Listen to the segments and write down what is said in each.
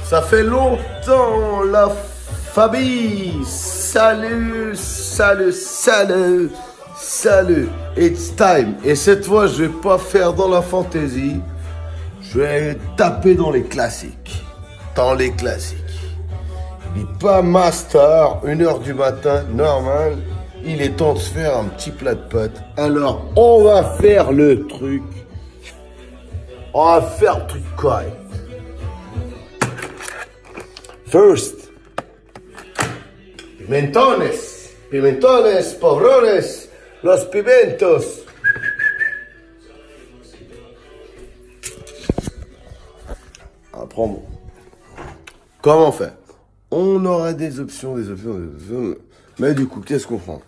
Ça fait longtemps, la famille. Salut, salut, salut, salut. It's time. Et cette fois, je vais pas faire dans la fantaisie. Je vais taper dans les classiques. Dans les classiques. Il n'est pas master, 1h du matin, normal. Il est temps de se faire un petit plat de pâtes. Alors, on va faire le truc. On va faire le truc correct. First, pimentones, pobrones, los pimentos. Apprends. Comment faire? On aura des options. Mais du coup, qu'est-ce qu'on prend?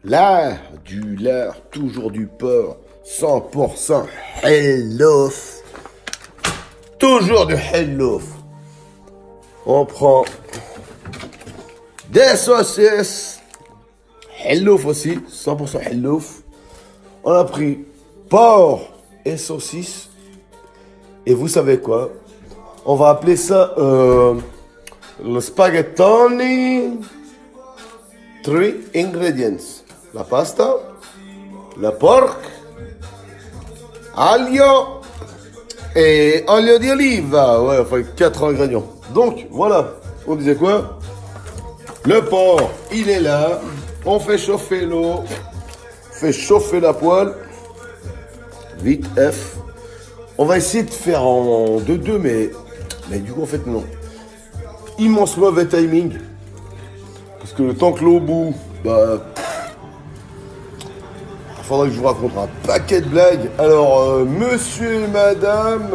Lard, du lard, toujours du porc, 100% hellof. Toujours du hellof. On prend des saucisses. Hellof aussi, 100% hellof. On a pris porc et saucisses. Et vous savez quoi? On va appeler ça le spaghettoni. 3 ingredients. La pasta, le porc, aglio et olio d'oliva. Ouais, enfin 4 ingrédients. Donc, voilà. On disait quoi? Le porc, il est là. On fait chauffer l'eau. Fait chauffer la poêle. Vite F. On va essayer de faire en 2-2, mais du coup, en fait, non. Immense mauvais timing. Parce que le temps que l'eau bout, bah... il faudrait que je vous raconte un paquet de blagues. Alors, monsieur et madame...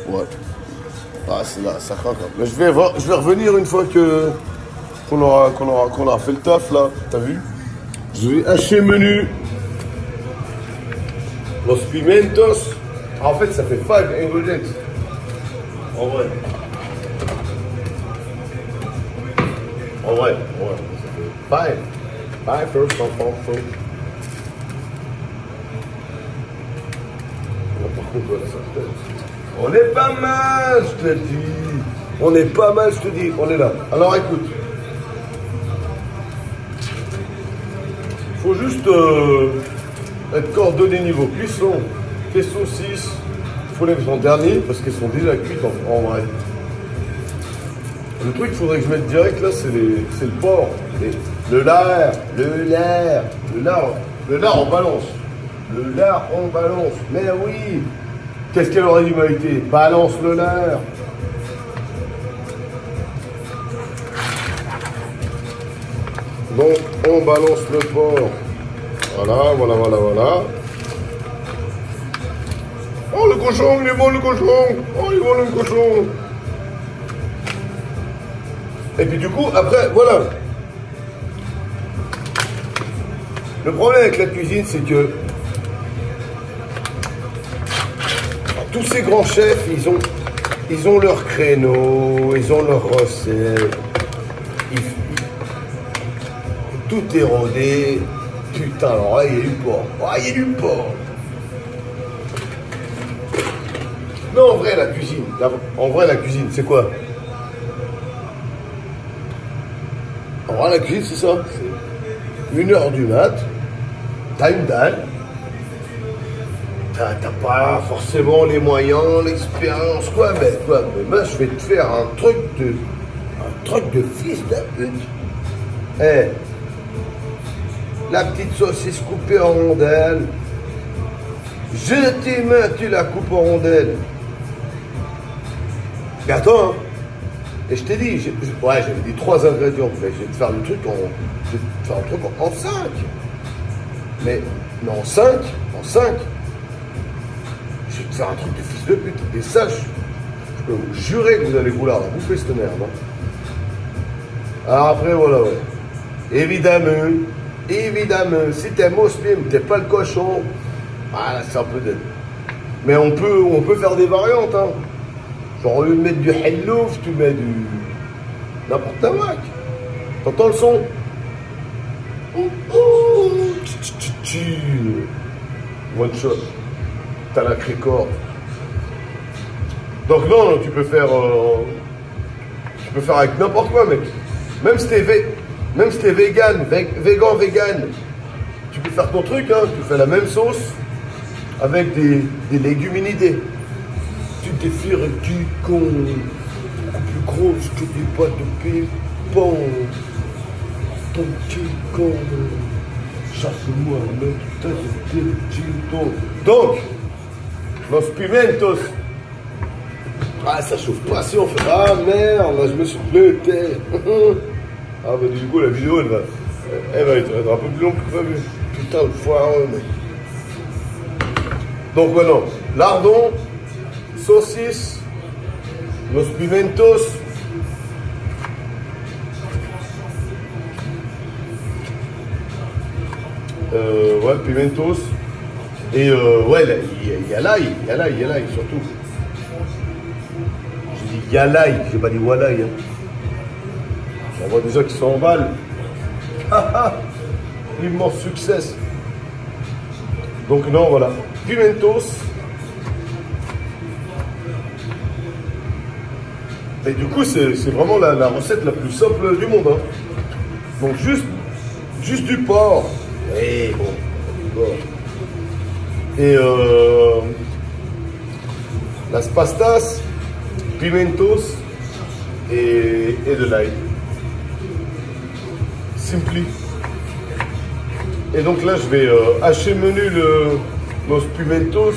Ouais. Ah, c'est là, ça craint quand même. Mais je vais revenir une fois qu'on aura fait le taf, là. T'as vu? Je vais hacher menu. Los pimentos. En fait, ça fait 5 ingredients. En vrai. Ça fait 5 first, par contre, voilà, ça. On est pas mal, je te dis. On est pas mal, je te dis. On est là. Alors écoute. Faut juste être coordonné niveau cuisson. Les saucisses, il faut les mettre en dernier parce qu'elles sont déjà cuites en vrai. Le truc qu'il faudrait que je mette direct là, c'est le porc. Le lard, on balance. Le lard, on balance. Mais oui. Qu'est-ce qu'elle aurait dû m'inviter? Balance le lard. Donc, on balance le porc. Voilà. Oh, le cochon, il est bon, le cochon. Oh, il est bon, le cochon. Et puis, du coup, après, voilà. Le problème avec la cuisine, c'est que tous ces grands chefs, ils ont leur créneau, ils ont leurs recettes. Tout est rodé. Putain, alors là, il y a du porc. Ah, il y a du porc. Non, en vrai, la cuisine, c'est quoi? En vrai, la cuisine, c'est ça. C'est 1h du mat. T'as une dalle. T'as pas forcément les moyens, l'expérience, quoi. Mais moi, je vais te faire un truc de fils de pute. Eh. La petite saucisse coupée en rondelles. Je tes mains, tu la coupes en rondelles. Mais attends, hein. Et je t'ai dit, j'avais dit 3 ingrédients. Mais je vais te faire le truc en 5. Mais en 5. Je vais te faire un truc de fils de pute. Et ça, je peux vous jurer que vous allez vouloir la bouffer cette merde. Hein. Alors après, voilà, ouais. Évidemment, si t'es muslim, t'es pas le cochon. Ah là, c'est un peu dead. Mais on peut faire des variantes, hein. Genre, au lieu de mettre du hellof, tu mets du... n'importe quoi. T'entends le son? One shot. t'as la crécorde. Donc non, tu peux faire avec n'importe quoi, mec. Même si t'es vegan, vegan, tu peux faire ton truc, hein. Tu fais la même sauce avec des léguminidés. Tu te fais un petit con beaucoup plus grosse que des boîtes de ping-pong. Ton petit con. Chaque mois, mec, t'as des petits tons. Donc, los pimentos. Ah, ça chauffe pas si on fait. Ah merde, là, je me suis bleuté. Ah, bah, du coup, la vidéo, elle va être un peu plus longue que prévu. Putain, le foireux, mec. Donc, maintenant, lardon, saucisse, los pimentos. Ouais, pimentos. Et ouais, il y a l'ail surtout. J'ai dit il y a l'ail, j'ai pas dit walaï. Hein. On voit des gens qui s'emballent. Immense succès. Donc non, voilà. Pimentos. Et du coup, c'est vraiment la recette la plus simple du monde. Hein. Donc juste du porc. Et bon. Et las pastas, pimentos et de l'ail. Simply. Et donc là, je vais hacher menu los pimentos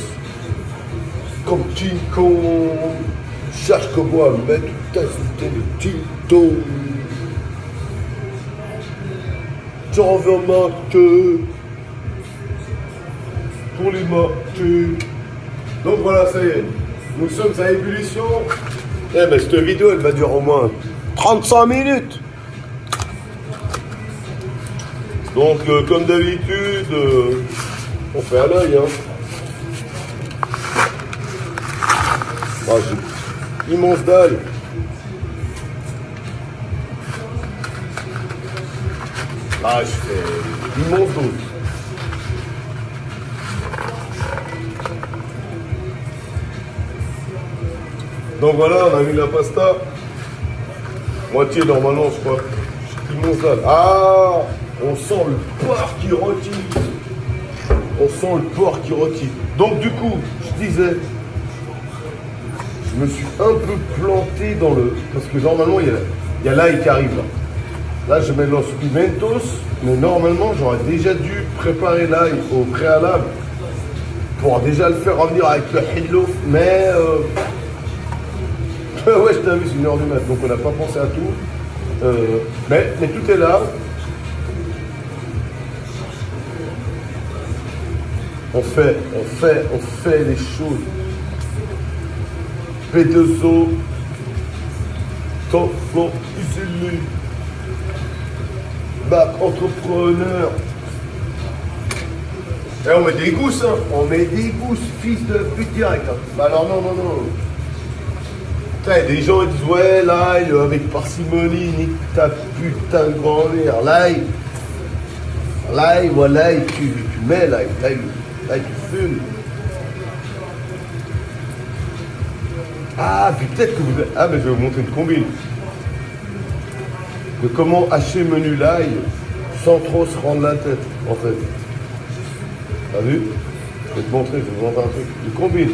comme chico. Cherche que moi, mettre tout ajouter le tinto. J'en veux mater. Pour les mater. Donc voilà, ça y est. Nous sommes à ébullition. Eh ben, cette vidéo, elle va durer au moins 35 minutes. Donc, comme d'habitude, on fait à l'œil. Hein. Ah, j'ai immense dalle. Ah, je fais immense dose. Donc voilà, on a mis la pasta. Moitié normalement, je crois. Immense dalle. Ah, on sent le porc qui rôtit. On sent le porc qui rôtit. Donc du coup, je disais, je me suis un peu planté dans le... Parce que normalement, il y a l'ail qui arrive là. Là, je mets los pimentos, mais normalement, j'aurais déjà dû préparer l'ail au préalable pour déjà le faire revenir avec le hillouf, mais... ouais, je t'ai vu, c'est 1h du mat', donc on n'a pas pensé à tout. Mais tout est là. On fait les choses. P2O, top flow, usine, bac entrepreneur. Et on met des gousses, hein. On met des gousses, fils de pute direct. Hein. Bah alors non. Putain, des gens ils disent ouais l'ail avec parcimonie, nique ta putain de grand-mère. L'ail, voilà, tu mets l'ail, tu fumes. Ah, puis peut-être que vous... Ah, mais je vais vous montrer une combine. De comment hacher menu l'ail sans trop se rendre la tête, en fait. T'as vu? Je vais te montrer, je vais vous montrer un truc. Une combine.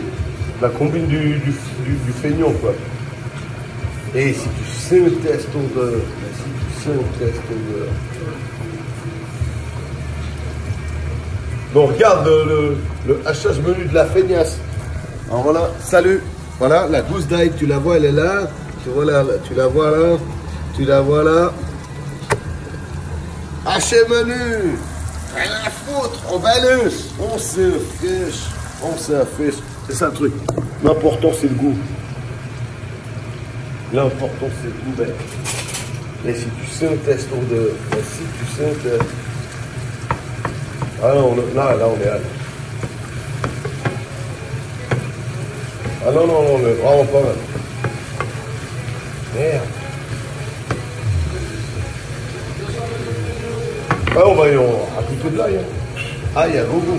La combine du feignant, quoi. Et si tu sais le test odeur, Donc regarde le hachage menu de la feignasse. Alors voilà, salut. Voilà, la gousse d'ail, tu la vois, elle est là. Tu vois là, tu la vois là. Tu la vois là. Haché menu. Rien à foutre, on balance. On s'affiche. C'est ça le truc. L'important c'est le goût. L'important c'est le goût, mec. Et si tu sais un test de... Si tu sais un test... Ah non, là on est à... Ah non, on est vraiment pas mal. Merde. Ah on va y en... Un petit peu de l'ail. Hein. Ah, il y a beaucoup.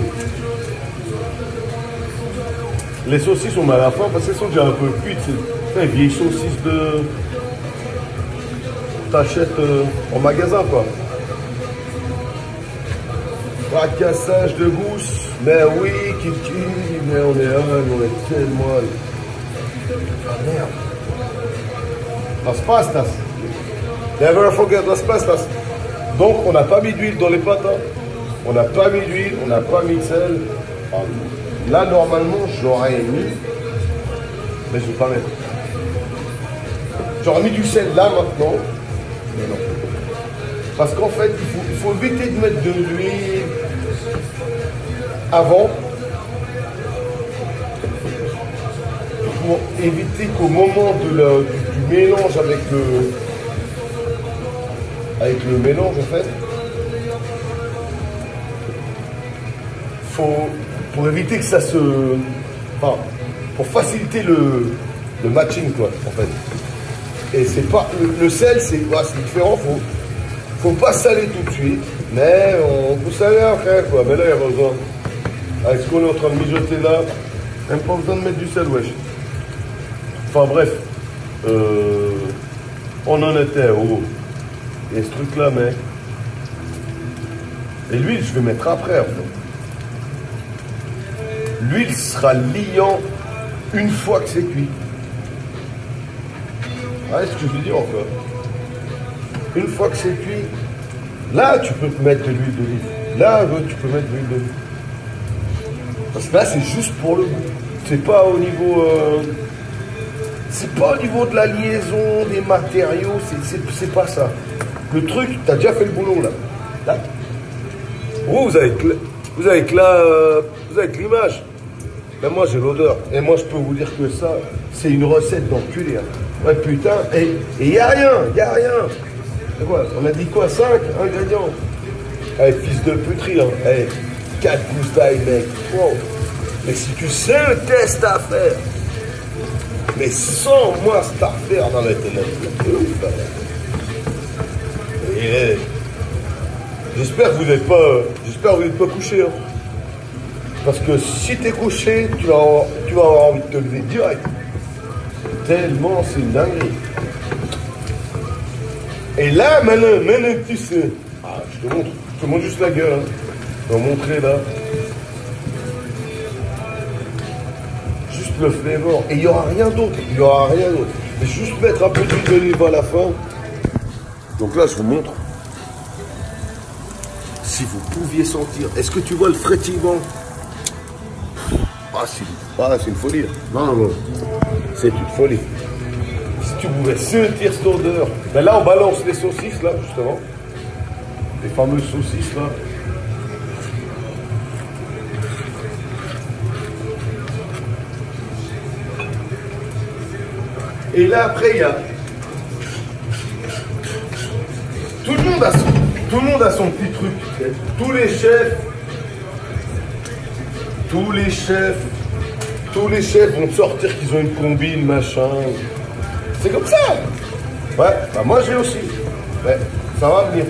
Les saucisses, on met à la fin parce qu'elles sont déjà un peu cuites. C'est une vieille saucisse de... T'achètes en magasin, quoi. Fracassage de gousse. Mais oui, Kiki, mais on est tellement... Ah merde. Las pastas. Never forget las pastas. Donc, on n'a pas mis d'huile dans les pâtes. Hein. On n'a pas mis d'huile, on n'a pas mis de sel. Là, normalement, j'aurais mis, mais je ne vais pas mettre. J'aurais mis du sel là maintenant, mais non. Parce qu'en fait, il faut éviter de mettre de l'huile avant pour éviter qu'au moment du mélange avec le mélange, en fait, pour éviter que ça se... Enfin, pour faciliter le matching, quoi, en fait. Et c'est pas... Le sel, c'est différent. Faut pas saler tout de suite, mais on peut saler après, quoi. Mais là, il n'y a pas besoin. Avec ce qu'on est en train de mijoter là, même pas besoin de mettre du sel, wesh. Enfin, bref. On en était où? Et ce truc-là, mec. Et l'huile, je vais mettre après, en fait. L'huile sera liant une fois que c'est cuit. Ouais, ce que je veux dire encore. Une fois que c'est cuit, là, tu peux te mettre de l'huile d'olive. Là, tu peux mettre de l'huile d'olive. Parce que là, c'est juste pour le goût. C'est pas au niveau... c'est pas au niveau de la liaison, des matériaux. C'est pas ça. Le truc, t'as déjà fait le boulot, là. Là. Vous avez que l'image. Mais moi, j'ai l'odeur. Et moi, je peux vous dire que ça, c'est une recette d'enculé. Hein. Ouais, putain. Et il n'y a rien. C'est quoi? On a dit quoi? 5 ingrédients. Allez, fils de puterie, hein. Allez, 4 gousses d'ail, mec. Wow. Mais si tu sais le test à faire, mais sans moi, c'est à faire dans la ténèbres. Et j'espère que vous n'êtes pas couché. Hein. Parce que si tu es couché, tu vas avoir envie de te lever direct. Tellement c'est une dinguerie. Et là, maintenant tu sais. Ah, je te montre juste la gueule. Hein. Je vais vous montrer là. Juste le flavor. Et il n'y aura rien d'autre. Et juste mettre un peu d'huile d'olive à la fin. Donc là, je vous montre. Si vous pouviez sentir. Est-ce que tu vois le frétillement? C'est une folie. Non. C'est une folie. Si tu pouvais sentir cette odeur. Ben là, on balance les saucisses, là, justement. Les fameuses saucisses, là. Et là, après, il y a... Tout le monde a son petit truc. Tous les chefs vont sortir qu'ils ont une combine, machin. C'est comme ça. Ouais, bah moi j'ai aussi. Ouais, ça va venir.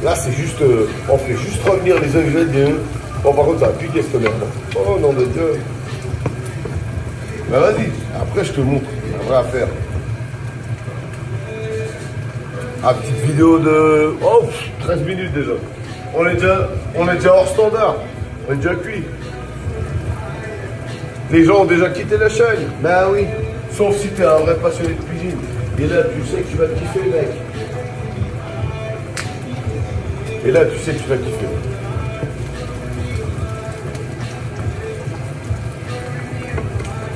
Là, c'est juste... on fait juste revenir les ingrédients. Bon, par contre, ça va piquer cette merde. Oh, nom de Dieu. Bah vas-y, après je te montre. Il y a un vrai à faire. Ah, petite vidéo de... Oh, 13 minutes déjà. On est déjà hors standard. On est déjà cuit. Les gens ont déjà quitté la chaîne. Ben oui. Sauf si tu es un vrai passionné de cuisine. Et là, tu sais que tu vas te kiffer, mec. Et là, tu sais que tu vas kiffer.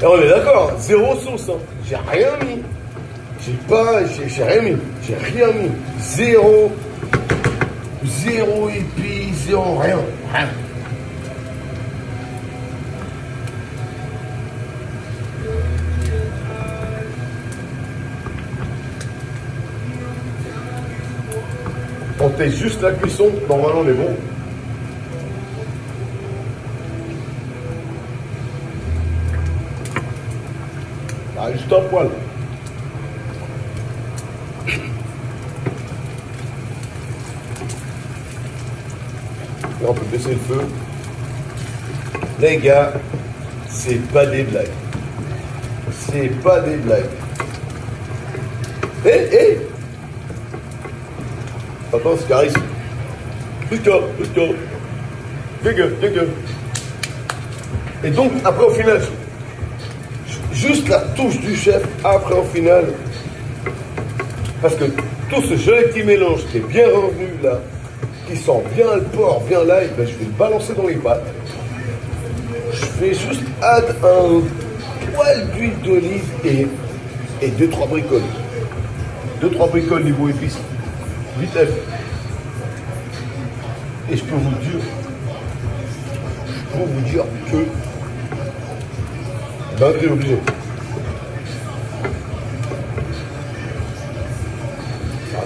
Et on est d'accord, zéro sauce. Hein. J'ai rien mis. J'ai rien mis. J'ai rien mis. Zéro épices, zéro rien. On teste juste la cuisson, normalement on est bon. Ah, juste un poil. Là on peut baisser le feu. Les gars, c'est pas des blagues. C'est pas des blagues. Hé. Attends, c'est Caris. Putain. Dégueu. Et donc, après, au final, juste la touche du chef, après, au final, parce que tout ce joli petit mélange qui est bien revenu, là, qui sent bien le porc, bien l'ail, ben, je vais le balancer dans les pâtes. Je vais juste add un poil d'huile d'olive et 2-3 bricoles. 2-3 bricoles niveau épices. Vite fait. Et je peux vous dire que c'est obligé.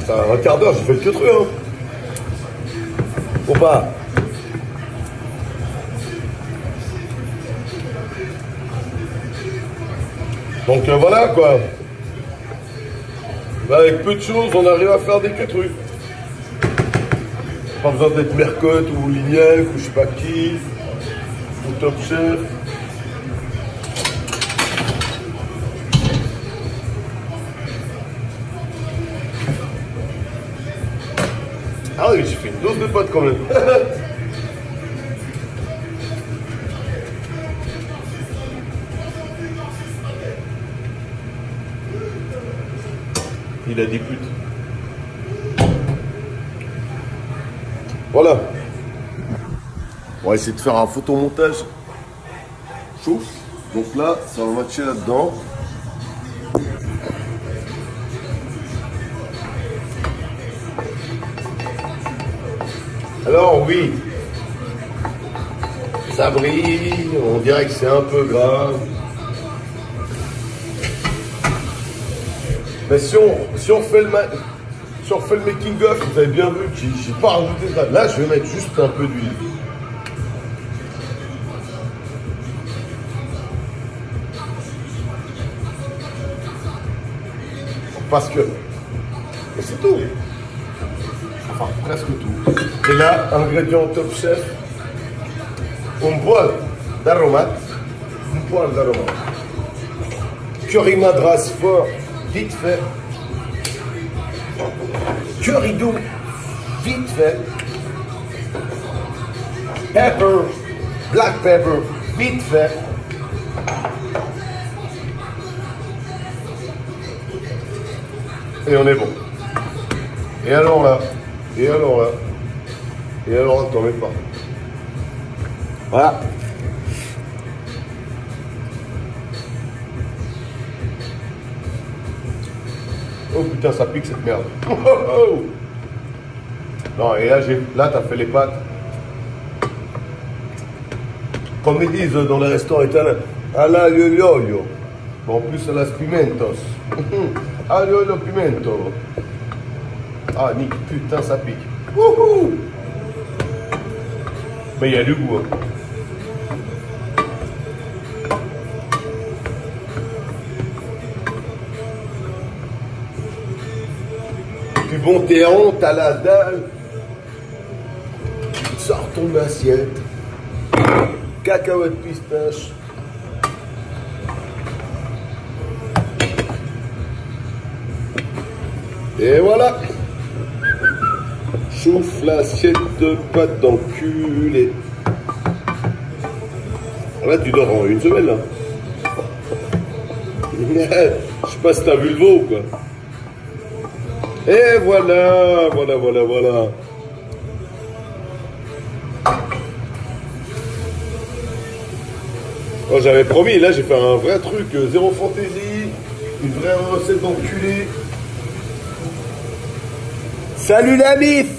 Ça a un quart d'heure, j'ai fait le que truc, hein. Ou pas. Donc voilà quoi. Avec peu de choses, on arrive à faire des que trucs. Pas besoin d'être Mercotte ou Lignac ou je sais pas qui, ou Top Chef. Ah oui, j'ai fait une dose de potes quand même. Il a des putes. Voilà. On va essayer de faire un photomontage. Chaud. Donc là, ça va matcher là-dedans. Alors oui, ça brille, on dirait que c'est un peu grave. Mais si on fait le making of, vous avez bien vu que j'ai pas rajouté ça. Là, je vais mettre juste un peu d'huile. Parce que c'est tout. Enfin, presque tout. Et là, ingrédient Top Chef, un poil d'aromates. Curry madras fort, vite fait. Curry doux, vite fait. Pepper, black pepper, vite fait. Et on est bon. Et alors là, t'en mets pas. Voilà. Oh putain, ça pique cette merde. Non, et là t'as fait les pâtes. Comme ils disent dans les restaurants italiens, à l'aglio. Bon, en plus, à las pimentos. Aglio pimento. Ah, Nick, putain, ça pique. Wouhou! Mais il y a du goût. Hein. Du bon terron, t'as la dalle. Sors ton assiette. Cacahuètes pistache. Et voilà. Chouffe l'assiette de pâte d'enculé. Là, tu dors en une semaine, là. Je sais pas si t'as vu le veau ou quoi. Et voilà. Oh, j'avais promis, là, j'ai fait un vrai truc, zéro fantaisie, une vraie recette d'enculé. Salut la bif!